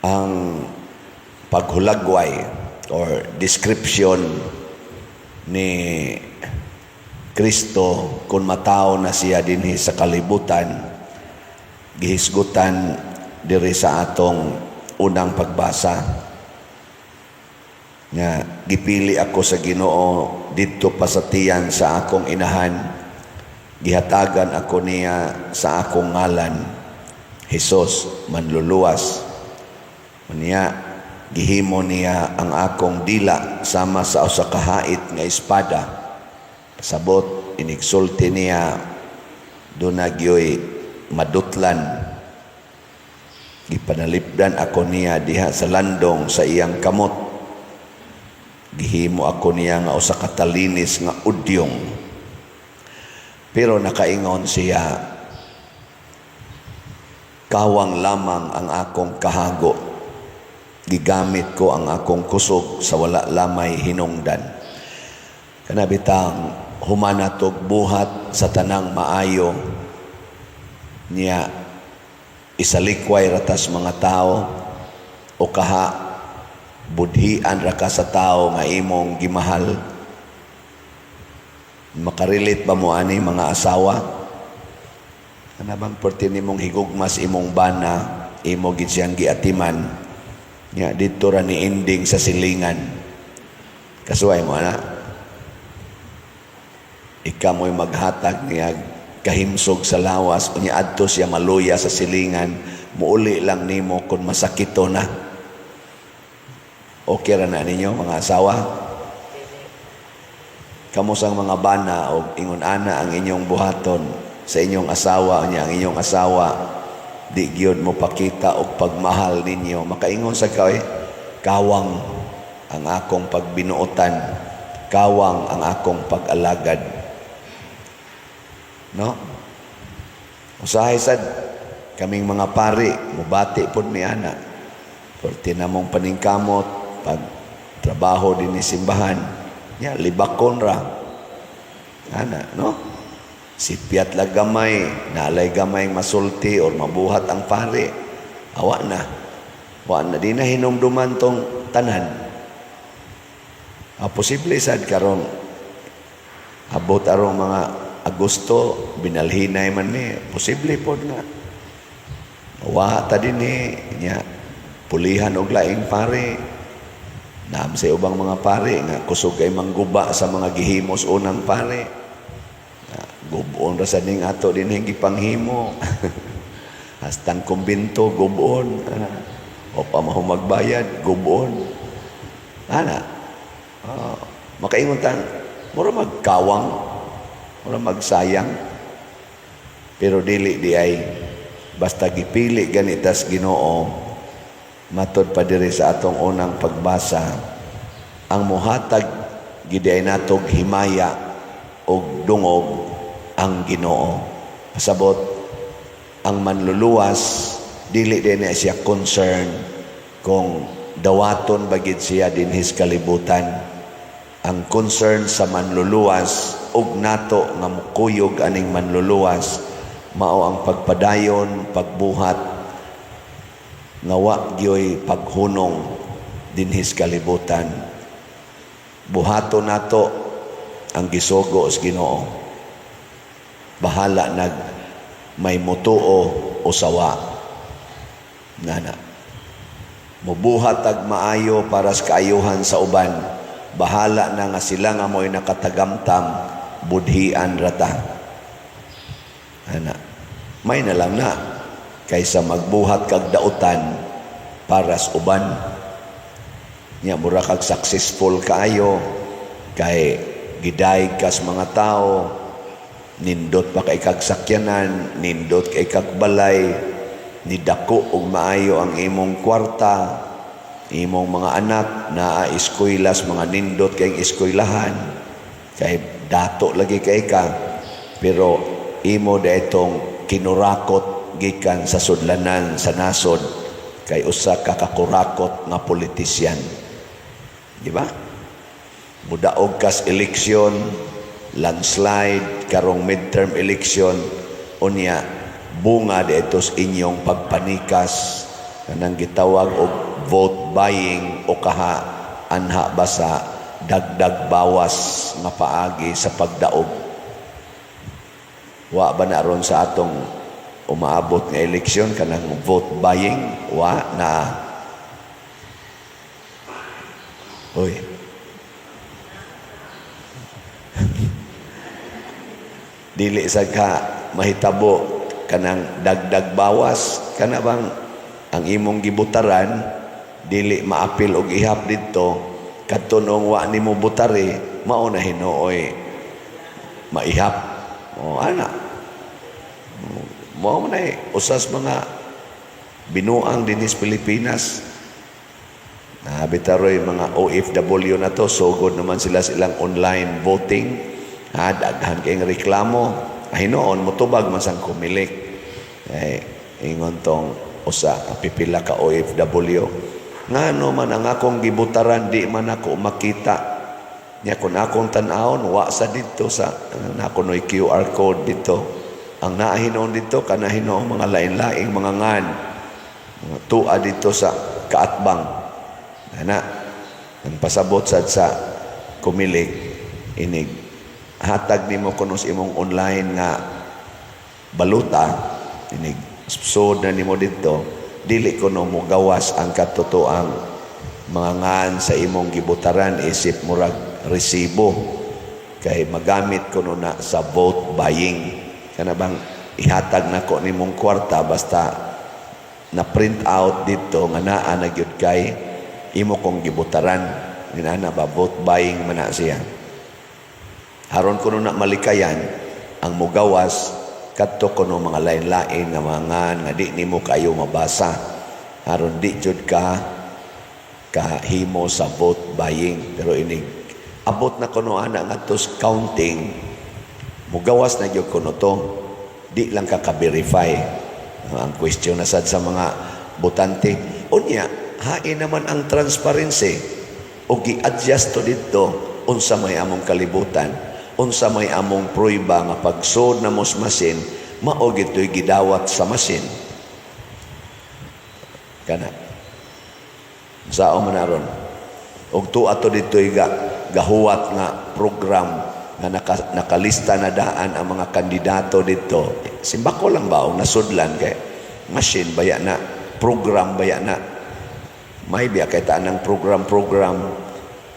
ang paghulagway or description ni Kristo kung matao na siya dinhi sa kalibutan, gihisgutan diri sa atong unang pagbasa nga gipili ako sa Ginoo didto pa sa tiyan sa akong inahan, gihatagan ako niya sa akong ngalan, Hesus manluluwas. Unya gihimo niya ang akong dila sama sa usa ka hait nga espada. Pasabot inigsulti niya dunagyoy madutlan. Gipanalipdan ako niya diha sa landong sa iyang kamot. Gihimo ako niya nga usa ka talinis nga udyong. Pero nakaingon siya, kawang lamang ang akong kahago. Gigamit ko ang akong kusog sa wala lamay hinungdan. Kanabitang humanatog buhat sa tanang maayo niya isalikway ratas mga tao o kaha budhian ra ka sa tao nga imong gimahal. Makarilit ba mo ani mga asawa? Kanabang perti nimong higugmas imong bana, imo gid siyang giatiman. Nya dito ra ni ending sa silingan. Kasuway mo na. Ikaw mo'y maghatag niya kahimsog sa lawas, unya adto siya maluya sa silingan, muuli lang nimo kung masakito na. Okay ra na ninyo mga asawa? Kamusang mga bana o ingon ana ang inyong buhaton sa inyong asawa, unya ang inyong asawa di gyud mo pakita og pagmahal ninyo, makaingon sa kay kawang ang akong pagbinuotan, kawang ang akong pag-alagad. No? Usahay sad kaming mga pari mubati pod mi ana. Perti namong paningkamot pag trabaho din ni simbahan. Ya libakon ra. Ana, no? Sipiat lang gamay, nalay gamay masulti or mabuhat ang pare. Awa na. Wa na di na hinumduman tong tanan. Posible sad karon abot arong mga Agosto binalhinay man ni, posible pod nga. Wa ta din ni nya pulihan og laing pare. Naam sa ubang mga pare nga kusog kay mangguba sa mga gihimos unang pare. Gubuon ra sa ning ato din hing gipanghimo. Hastang kumbinto gubuon. O pamahumagbayad gubuon. Ana. Makaingon tan, mura magkawang, mura magsayang. Pero dili di ay basta gipili ganitas Ginoo. Matod pa diri sa atong unang pagbasa, ang muhatag gid ay natog himaya og dungog ang Ginoo. Pasabot ang manluluwas dili din siya concern kung dawaton bagid siya din his kalibutan. Ang concern sa manluluwas ug nato nga mukuyog aning manluluwas mao ang pagpadayon, pagbuhat nga wa gyoy paghunong din his kalibutan. Buhato nato ang gisugo sa Ginoo. Bahala nag may mutuo o sawa. Nana. Mubuhat ag maayo para sa kaayuhan sa uban. Bahala na nga sila nga mo'y nakatagamtam, budhian rata. Ana. May na lang na kaysa magbuhat kag dautan para sa uban. Nya mura kag successful kaayo kay giday kas mga tao, nindot pa kay kag sakyanan, nindot kay kag balay, nidako og maayo ang imong kwarta, imong mga anak naa eskwela's mga nindot kay eskwelahan, kay dato lagi kay ka, pero imo daytong kinurakot gikan sa sudlanan sa nasod kay usa ka kakurakot nga politisyan. Di ba? Mudaog kas eleksyon, landslide, karong midterm election, unya bunga dito sa inyong pagpanikas, kanang gitawag og vote buying o kaha anha ba sa dagdag bawas nga paagi sa pagdaog. Wa ba na ron sa atong umaabot nga eleksyon kanang vote buying? Wa na. Uy. Dili sa ka mahitabo kanang dagdag bawas kana bang ang imong gibutaran dili maapil og ihap didto kadto nung wa nimo butari mao na hinuoy maihap o ana mao man usas mga binuang dinis Pilipinas na bitaroy mga OFW na to sugod naman sila silang online voting daghan kayong reklamo hinoon motubag man sang kumilik ingon tong usa pipila ka OFW ngano man ang akong gibutaran di man ako makita nya kun akong tan-awon wa sa didto sa nakunoy QR code dito ang naahinon dito kana hinuong mga lain-laing mga ngan mga tua dito sa kaatbang ana ang pasabot sad sa kumilik inig hatag nimo kuno sa imong online nga baluta inig sud na nimo dito dili kuno mo gawas ang katotoang mga ngan sa imong gibutaran isip murag resibo kay magamit kuno na sa vote buying kana bang ihatag nako nimong kwarta basta na print out dito nga naa na gyud kay imo kong gibutaran dinana ba vote buying man na siya aron kuno na malikayan ang mugawas kadto kuno mga lain-lain nga mga nga di nimo kayo mabasa aron di jud ka kahimo sa vote buying pero inig abot na kuno ana ngadto counting mugawas na gyud kuno to di lang ka ka-verify ang question na sad sa mga botante unya hain naman ang transparency o gi-adjust to dito unsa may among kalibutan unsa may among prueba nga pagsud na mos masin mao gitoy gidawat sa masin kana sao man aron og tuwa to ditoy gahuwat nga program nga nakalista na daan ang mga kandidato dito simbako lang ba o nasudlan kay machine baya na program baya na may biya kay tanang program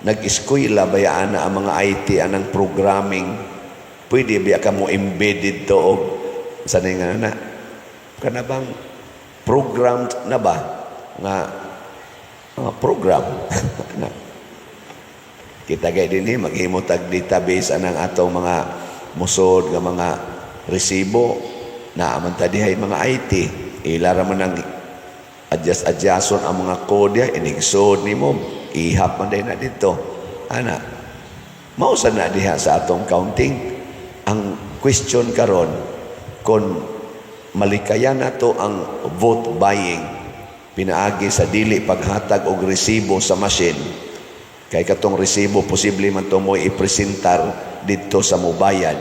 nag-eskwela bayaan na ang mga IT anang programming pwede biya ka mo embedded to og sanay nga na kana bang program na ba nga program na kita gay dinhi maghimo tag database anang atong mga musod nga mga resibo na amanta dihay mga IT ilara man ang adjust-adjuston ang mga kode inigsod nimo ihap man na dito ana mausa na diha sa atong counting ang question karon kon malikayan nato ang vote buying pinaagi sa dili paghatag og resibo sa machine kay katong resibo posible man to mo ipresentar dito sa mobayad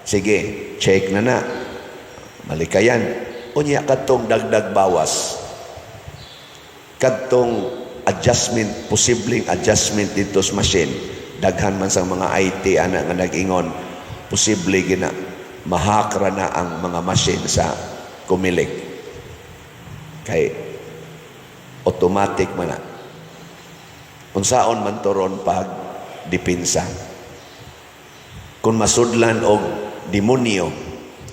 sige check na malikayan unya katong dagdag bawas kadtong adjustment, posibleng adjustment dito sa machine. Daghan man sa mga IT ana nga nag-ingon, posible gina mahakra na ang mga machine sa kumilik. Kay automatic man na. Unsaon man toron pag dipinsa. Kung masudlan og demonyo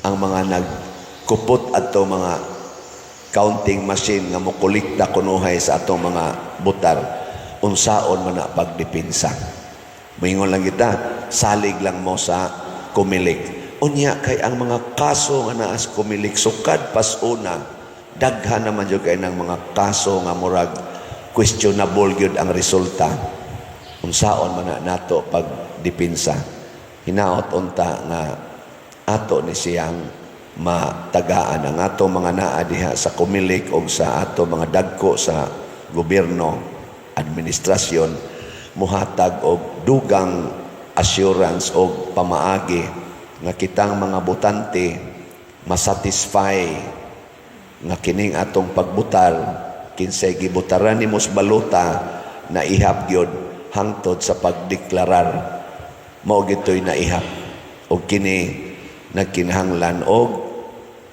ang mga nagkupot ato mga counting machine nga mokolekta kunuhay sa atong mga butar unsaon man na pagdipinsa moingon lang kita salig lang mo sa kumilik unya kay ang mga kaso nga naa sa kumilik sukad pas una daghan naman jud kay nang mga kaso nga murag questionable gyud ang resulta unsaon man na nato pagdipinsa hinaot unta nga ato ni siyang matagaan ang ato mga naa diha sa kumilik o sa ato mga dagko sa gobyerno administrasyon muhatag og dugang assurance o pamaagi nga kitang mga botante masatisfy nga kining atong pagbutar kinsay gibutaran nimo sa baluta na ihap gyud hangtod sa pagdeklarar mao gitoy na ihap og kini nagkinahanglan og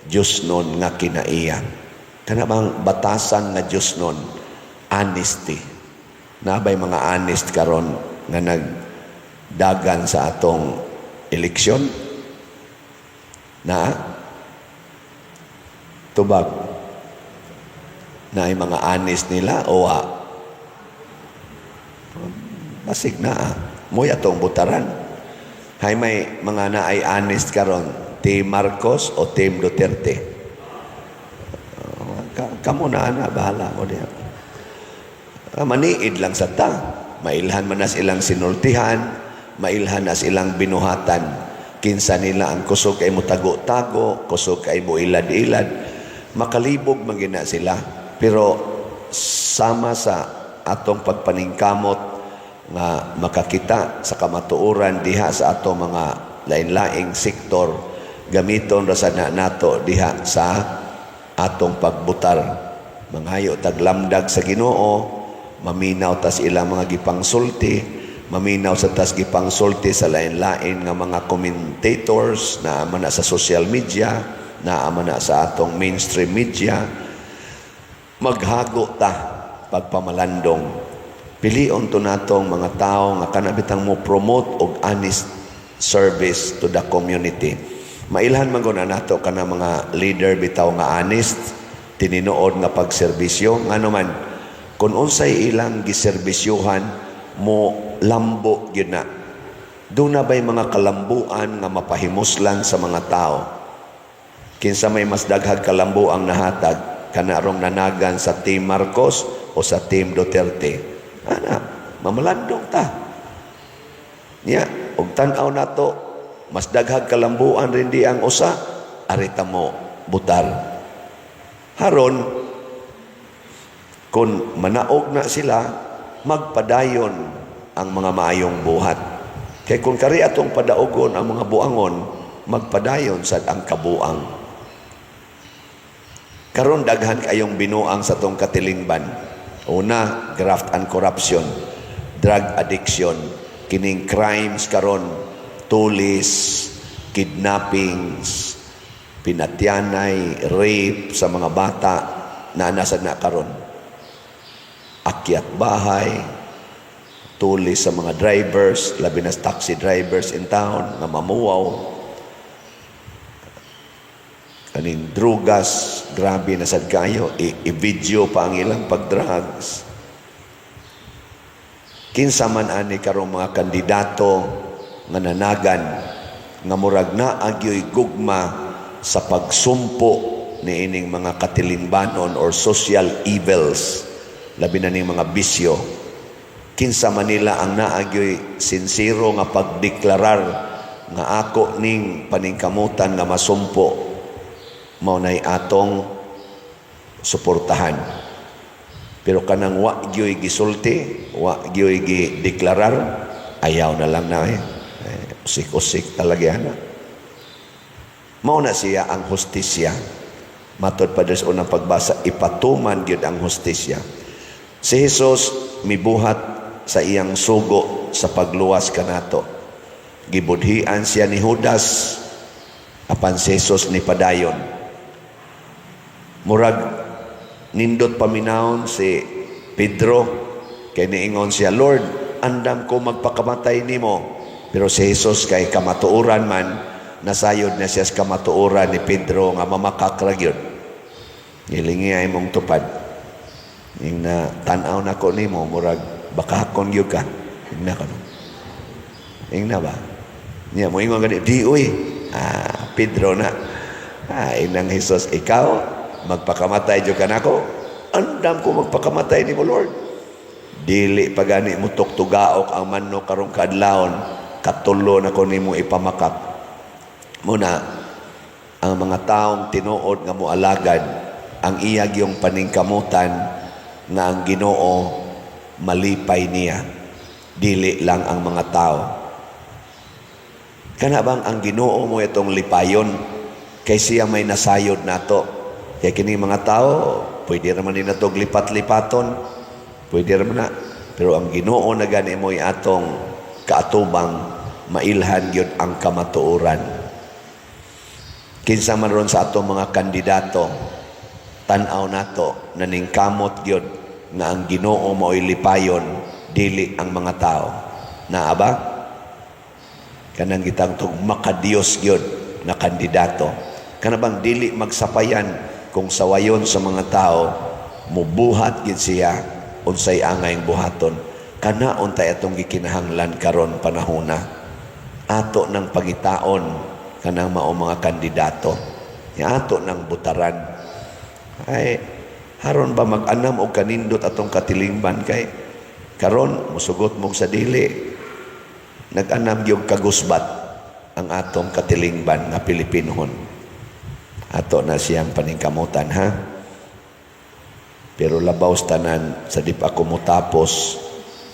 Diyos nun nga kinaiya. Kana bang batasan nga Diyos nun honesty. Nabay mga honest karon nga nagdagan sa atong eleksyon na tubag na ay mga honest nila o basig na mo'y atong butaran. Hay may mga na ay honest karon, Team Marcos o Team Duterte. Kamo na bahala mo diyan. Maniid lang sa ta. Mailhan man nas ilang sinultihan, mailhan nas ilang binuhatan. Kinsa nila ang kusog kay mo tago-tago, kusog kay mo ilad-ilad. Makalibog magina sila. Pero sama sa atong pagpaningkamot nga makakita sa kamatuoran diha sa atong mga lain-laing sektor, gamiton ra sad nato diha sa atong pagbutar. Manghayo taglamdag sa Ginoo, maminaw tas ilang mga gipangsulti, maminaw sa tas gipangsulti sa lain-lain nga mga commentators na ama na sa social media, na ama na sa atong mainstream media. Maghago ta pagpamalandong. Pilion to natong mga tao nga kanabitang mo promote og honest service to the community. Mailhan man gud nato kana mga leader bitaw nga honest, tininuod nga pagserbisyo ngano man kun unsay ilang giserbisyuhan mo lambo gyud na. Doon na ba'y mga kalambuan nga mapahimuslan sa mga tao? Kinsa may mas daghag kalambuang nahatag, kanarong nanagan sa Team Marcos o sa Team Duterte? Ana, mamalandong ta. Nya, og tan-aw nato, mas daghag kalambuan rin di ang usa, arita mo butar. Haron, kung manaog na sila, magpadayon ang mga maayong buhat. Kaya kung kari atong padaogon ang mga buangon, magpadayon sad ang kabuang. Karon daghan kayong binuang sa tong katilingban. Una, graft and corruption, drug addiction, kining crimes karon, tulis, kidnappings, pinatyanay, rape sa mga bata na nasad na karon. Akyat bahay, tulis sa mga drivers, labi na taxi drivers in town na mamuwaw. Kaning drugas, grabe na sad kayo, i-video pa ang ilang pag-drugs. Kinsa man ani karong mga kandidato nga nanagan, nga murag na agyoy gugma sa pagsumpo ni ining mga katilingbanon or social evils, labi na ning mga bisyo. Kinsa man nila ang naagyoy sinsiro nga pagdeklarar nga ako ning paningkamutan nga masumpo, mao nay atong suportahan. Pero kanang wa gyoy gisulti, wa gyoy gideklarar, ayaw na lang na usik-usik talaga na. Mao na siya ang hustisya. Matod pa sa unang pagbasa, ipatuman gyud ang hustisya. Si Jesus mibuhat sa iyang sugo sa pagluwas kanato. Gibudhian siya ni Judas, apan si Jesus ni padayon. Murag nindot paminawon si Pedro kay niingon siya, Lord, andam ko magpakamatay nimo. Pero si Jesus kay kamatuoran man, nasayod na siya sa kamatuoran ni Pedro nga mamakak ra gyud. Nilingi ay mong tupad. Ing na tan-aw na ko nimo, murag bakakon gyud ka. Ing na kano. Ing na ba? Niya mo ingon gani, di uy. Pedro na. Inang Jesus, ikaw magpakamatay jud kanako. Andam ko magpakamatay nimo, Lord. Dili pa gani mo tuktugaok ang manok karong kadlawon, katulo na ko nimo ipamakak. Muna ang mga taong tinuod nga moalagad ang iyag yung paningkamutan nga ang Ginoo malipay niya, dili lang ang mga tao. Kana bang ang Ginoo mo itong lipayon kay siya may nasayod nato? Kaya kini mga tao, pwede raman din natog lipat-lipaton, pwede raman na. Pero ang Ginoo na gani mo'y atong kaatubang, mailhan yun ang kamatuoran. Kinsa man ron sa atong mga kandidato, tanaw nato, naningkamot yun, nga ang Ginoo mo'y lipayon, dili ang mga tao. Naaba? Kanang gitang tug makadiyos yun na kandidato. Kanabang dili magsapayan kung sawayon sa mga tao, mubuhat gid siya, unsay angayng buhaton. Kana untay atong gikinahanglan karon panahona. Ato ng pangitaon kanang mao mga kandidato. Ya ato ng butaran. Ay haron ba mag-anam og kanindot atong katilingban kay karon musugot mo sa dili. Nag-anam yung kagusbat ang atong katilingban nga Pilipinhon. Ato na siyang paningkamutan, ha? Pero labaw tanan sa di pa ako mutapos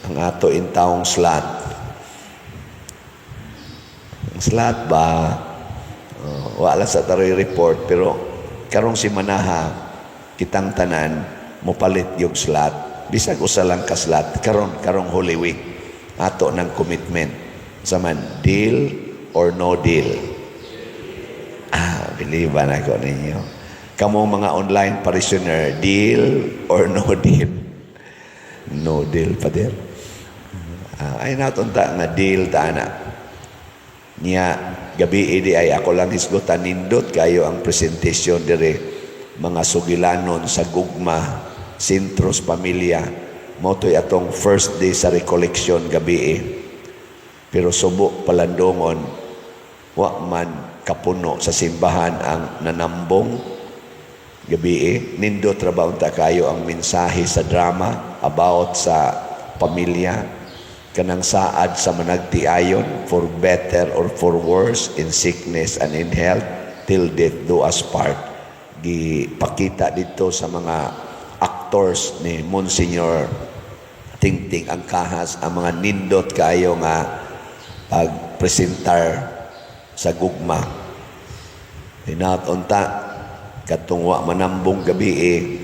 ang ato intaong slot. Ang slot ba, wala sa taroy report, pero karong si Manaha, kitang tanan, mupalit yung slot. Bisag usa lang ka slot, karong Holy Week, ato ng commitment. Saman, deal or no deal? Biliban ako ninyo. Kamong mga online parishioner, deal or no deal? No deal pa din. Ay natunta nga deal ta na. Niya, gabi idi ay ako lang hisgutan nindot kayo ang presentasyon dire mga sugilanon sa gugma, sentros pamilya. Motoy atong first day sa recollection gabi Pero subo palandongon, wa man kapuno sa simbahan ang nanambong gabi Nindo trabaho ta kayo ang mensahe sa drama about sa pamilya, kanang saad sa managtiayon, for better or for worse, in sickness and in health, till death do us part. Gipakita dito sa mga actors ni Monsignor Tingting ang kahas, ang mga nindot kayo nga pagpresentar sa gugma. Hinatunta, katungwa manambong gabi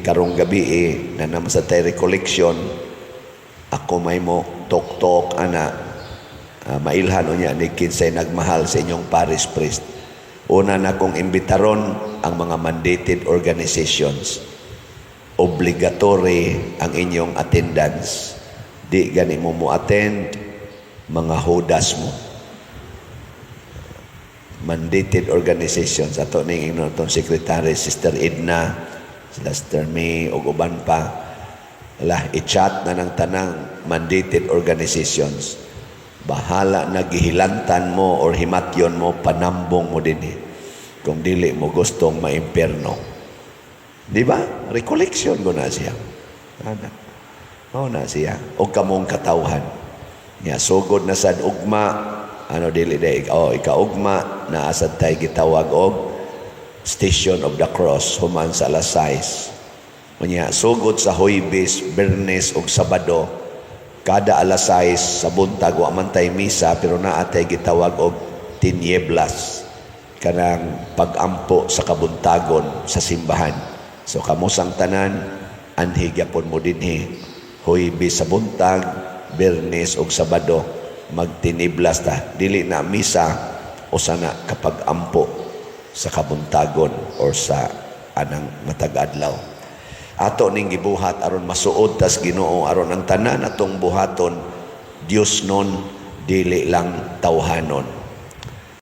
karong gabi na naman sa tayo recollection, ako may mo tok-tok, mailhan o niya ni kinsay nagmahal sa inyong parish priest. Una na kong imbitaron ang mga mandated organizations. Obligatory ang inyong attendance. Di gani mo attend, mga hudas mo. Mandated organizations, ato ning itong secretary, Sister Edna, Sister May, o uban pa. I-chat na ng tanang mandated organizations. Bahala na gihilantan mo or himatyon mo, panambong mo din kung dili mo gustong maimperno. Di ba? Recollection ko na siya. Na siya. O kamong katawhan. Sugod na sad ugma, dili day, ikaugma, na asad tayo gitawag og Station of the Cross, human sa alas 6. Sugod sa Huwebes, Bernes ug Sabado, kada alas 6 sa buntag wa man tay misa pero naa tay gitawag og tinieblas, kanang pag-ampo sa kabuntagon sa simbahan. So kamusang tanan anhi gyapon mo dinhi Huwebes sa buntag, Bernes ug Sabado magtiniblas ta, dili na misa o sana kapag ampo sa kabuntagon or sa anang matag adlaw. Ato ning gibuhat aron masuod tas Ginoo, aron ang tanan atong buhaton Dios non, dili lang tawhanon.